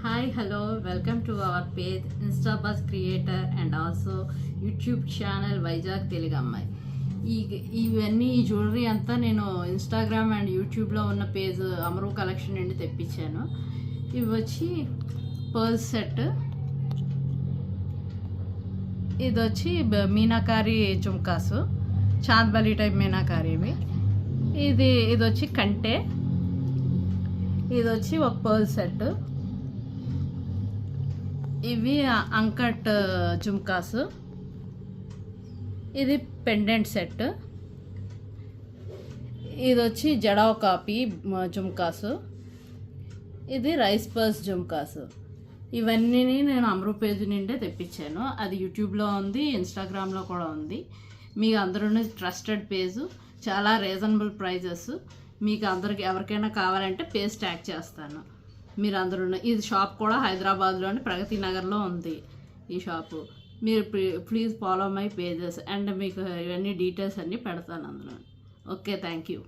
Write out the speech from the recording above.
Hi, hello, welcome to our page Instabuzz Creator and also YouTube channel Vizag Telugamai. ఇవన్నీ ఈ jewellery అంతా నేను Instagram and యూట్యూబ్లో ఉన్న పేజ్ అమరు కలెక్షన్ నుండి తెప్పించాను. ఇవి వచ్చి పర్ల్స్ సెట్, ఇది వచ్చి మీనాకారి జుమ్కాసు, చాంద్బలి టైప్ మీనాకారివి. ఇది వచ్చి కంటే, ఇది వచ్చి ఒక పర్ల్ సెట్. ఇవి అంకట్ జుమ్కాస్, ఇది పెండెంట్ సెట్. ఇది వచ్చి జడావ్ కాపీ జుమ్కాసు, ఇది రైస్ పర్స్ జుమ్కాసు. ఇవన్నీ నేను అమరు పేజ్ నుండే తెప్పించాను. అది యూట్యూబ్లో ఉంది, ఇన్స్టాగ్రామ్లో కూడా ఉంది. మీకు అందరూ ట్రస్టెడ్ పేజు, చాలా రీజనబుల్ ప్రైజెస్. మీకు అందరికి ఎవరికైనా కావాలంటే పేజ్ ట్యాగ్ చేస్తాను. మీరు అందరూ, ఇది షాప్ కూడా హైదరాబాద్లోని ప్రగతి నగర్లో ఉంది ఈ షాపు. మీరు please follow my pages and మీకు ఇవన్నీ డీటెయిల్స్ అన్నీ పెడతాను అందులో. Okay, thank you.